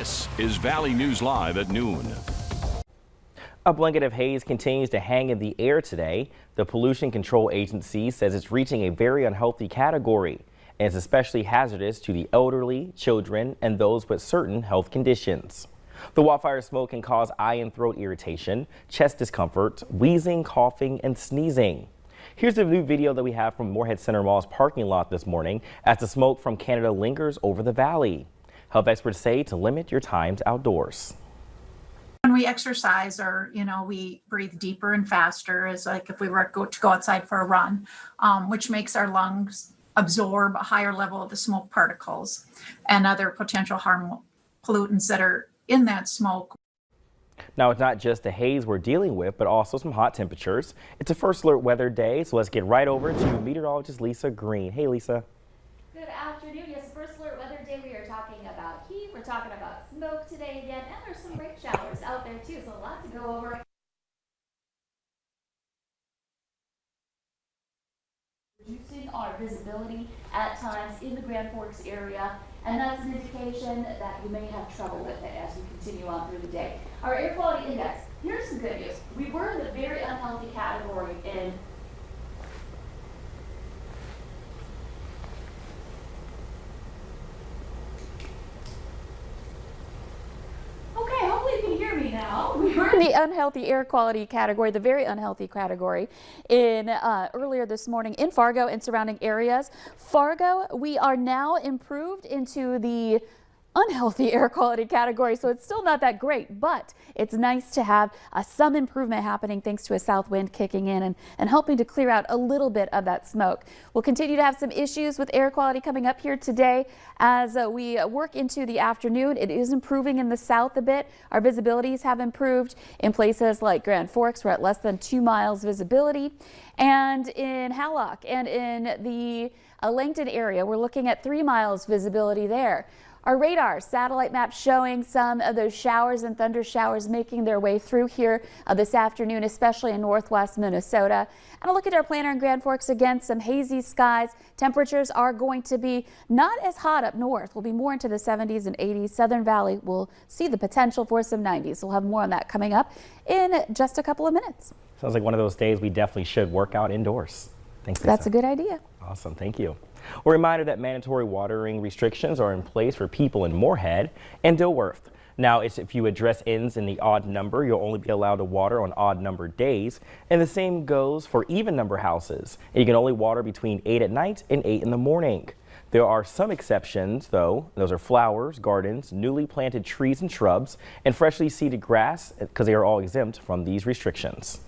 This is Valley News Live at noon. A blanket of haze continues to hang in the air today. The Pollution Control Agency says it's reaching a very unhealthy category and is especially hazardous to the elderly, children, and those with certain health conditions. The wildfire smoke can cause eye and throat irritation, chest discomfort, wheezing, coughing, and sneezing. Here's a new video that we have from Morehead Center Mall's parking lot this morning as the smoke from Canada lingers over the valley. Health experts say to limit your times outdoors. When we exercise or, we breathe deeper and faster, as like if we were to go outside for a run, which makes our lungs absorb a higher level of the smoke particles and other potential harmful pollutants that are in that smoke. Now, it's not just the haze we're dealing with, but also some hot temperatures. It's a first alert weather day, so let's get right over to meteorologist Lisa Green. Hey, Lisa. Good afternoon. Yes, first alert weather day. We are talking about heat. We're talking about smoke today again, and there's some rain showers out there too, so a lot to go over. Reducing our visibility at times in the Grand Forks area, and that's an indication that you may have trouble with it as we continue on through the day. Our air quality index, here's some good news. We were in the very unhealthy category in we were in the unhealthy air quality category, the very unhealthy category, in earlier this morning in Fargo and surrounding areas. Fargo, we are now improved into the unhealthy air quality category, so it's still not that great, but it's nice to have some improvement happening thanks to a south wind kicking in and helping to clear out a little bit of that smoke. We'll continue to have some issues with air quality coming up here today as we work into the afternoon. It is improving in the south a bit. Our visibilities have improved in places like Grand Forks. We're at less than 2 miles visibility, and in Hallock and in the Langton area, we're looking at 3 miles visibility there. Our radar satellite map showing some of those showers and thunder showers making their way through here this afternoon, especially in northwest Minnesota. And a look at our planner in Grand Forks again, some hazy skies. Temperatures are going to be not as hot up north. We'll be more into the 70s and 80s. Southern Valley will see the potential for some 90s. We'll have more on that coming up in just a couple of minutes. Sounds like one of those days we definitely should work out indoors. Thanks, Lisa. That's a good idea. Awesome. Thank you. A reminder that mandatory watering restrictions are in place for people in Morehead and Dilworth. Now, if you address ends in the odd number, you'll only be allowed to water on odd number days. And the same goes for even number houses. And you can only water between 8 at night and 8 in the morning. There are some exceptions, though. Those are flowers, gardens, newly planted trees and shrubs, and freshly seeded grass, because they are all exempt from these restrictions.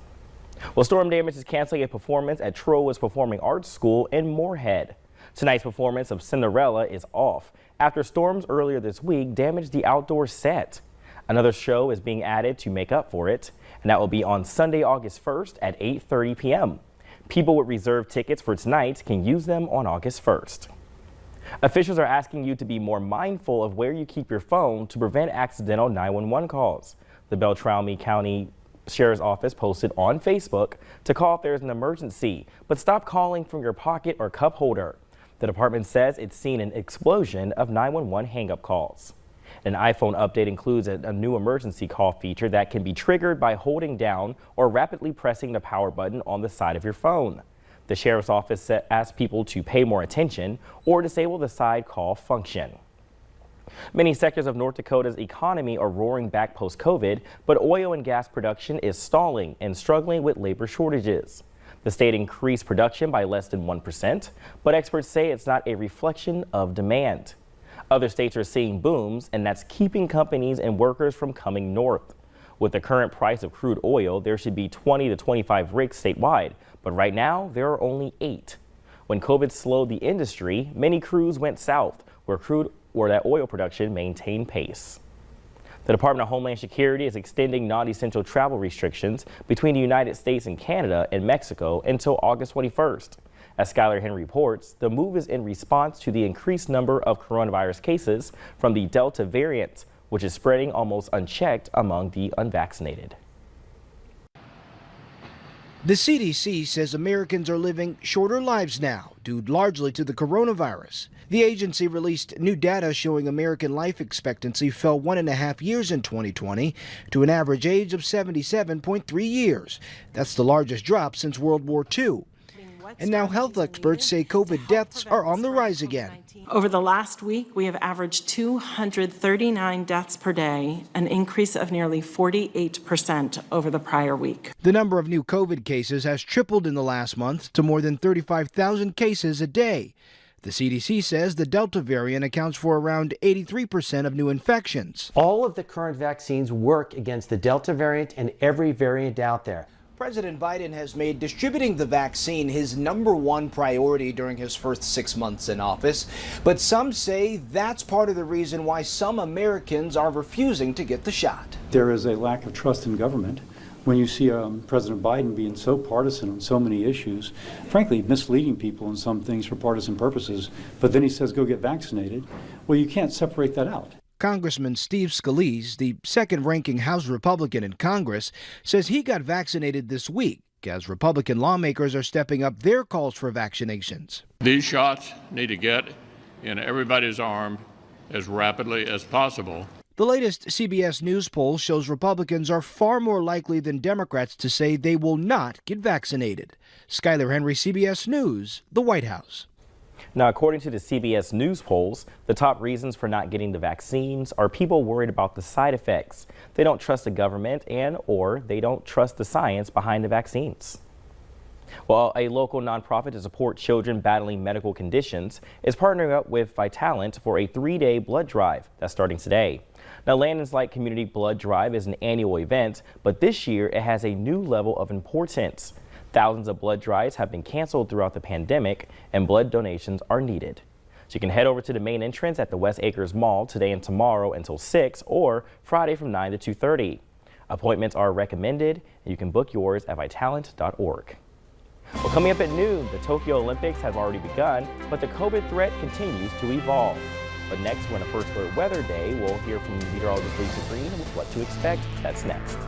Well, storm damage is canceling a performance at Trowa's Performing Arts School in Morehead. Tonight's performance of Cinderella is off after storms earlier this week damaged the outdoor set. Another show is being added to make up for it, and that will be on Sunday, August 1st at 8:30 p.m. People with reserved tickets for tonight can use them on August 1st. Officials are asking you to be more mindful of where you keep your phone to prevent accidental 911 calls. The Beltrami County Sheriff's Office posted on Facebook to call if there's an emergency, but stop calling from your pocket or cup holder. The department says it's seen an explosion of 911 hang-up calls. An iPhone update includes a new emergency call feature that can be triggered by holding down or rapidly pressing the power button on the side of your phone. The Sheriff's Office asked people to pay more attention or disable the side call function. Many sectors of North Dakota's economy are roaring back post-COVID, but oil and gas production is stalling and struggling with labor shortages. The state increased production by less than 1%, but experts say it's not a reflection of demand. Other states are seeing booms, and that's keeping companies and workers from coming north. With the current price of crude oil, there should be 20 to 25 rigs statewide, but right now there are only 8. When COVID slowed the industry, many crews went south, where that oil production maintained pace. The Department of Homeland Security is extending non-essential travel restrictions between the United States and Canada and Mexico until August 21st. As Skylar Henry reports, the move is in response to the increased number of coronavirus cases from the Delta variant, which is spreading almost unchecked among the unvaccinated. The CDC says Americans are living shorter lives now, due largely to the coronavirus. The agency released new data showing American life expectancy fell 1.5 years in 2020 to an average age of 77.3 years. That's the largest drop since World War II. And now health experts say COVID deaths are on the rise again. Over the last week, we have averaged 239 deaths per day, an increase of nearly 48% over the prior week. The number of new COVID cases has tripled in the last month to more than 35,000 cases a day. The CDC says the Delta variant accounts for around 83% of new infections. All of the current vaccines work against the Delta variant and every variant out there. President Biden has made distributing the vaccine his #1 priority during his first 6 months in office. But some say that's part of the reason why some Americans are refusing to get the shot. There is a lack of trust in government. When you see President Biden being so partisan on so many issues, frankly misleading people on some things for partisan purposes, but then he says go get vaccinated, well, you can't separate that out. Congressman Steve Scalise, the second-ranking House Republican in Congress, says he got vaccinated this week as Republican lawmakers are stepping up their calls for vaccinations. These shots need to get in everybody's arm as rapidly as possible. The latest CBS News poll shows Republicans are far more likely than Democrats to say they will not get vaccinated. Skyler Henry, CBS News, the White House. Now, according to the CBS News polls, the top reasons for not getting the vaccines are people worried about the side effects. They don't trust the government or they don't trust the science behind the vaccines. Well, a local nonprofit to support children battling medical conditions is partnering up with Vitalant for a 3-day blood drive that's starting today. Now, Landon's Light Community Blood Drive is an annual event, but this year it has a new level of importance. Thousands of blood drives have been canceled throughout the pandemic, and blood donations are needed. So you can head over to the main entrance at the West Acres Mall today and tomorrow until 6 or Friday from 9 to 2:30. Appointments are recommended, and you can book yours at vitalant.org. Well, coming up at noon, the Tokyo Olympics have already begun, but the COVID threat continues to evolve. But next, when a First Alert Weather Day, we'll hear from meteorologist Lisa Green with what to expect. That's next.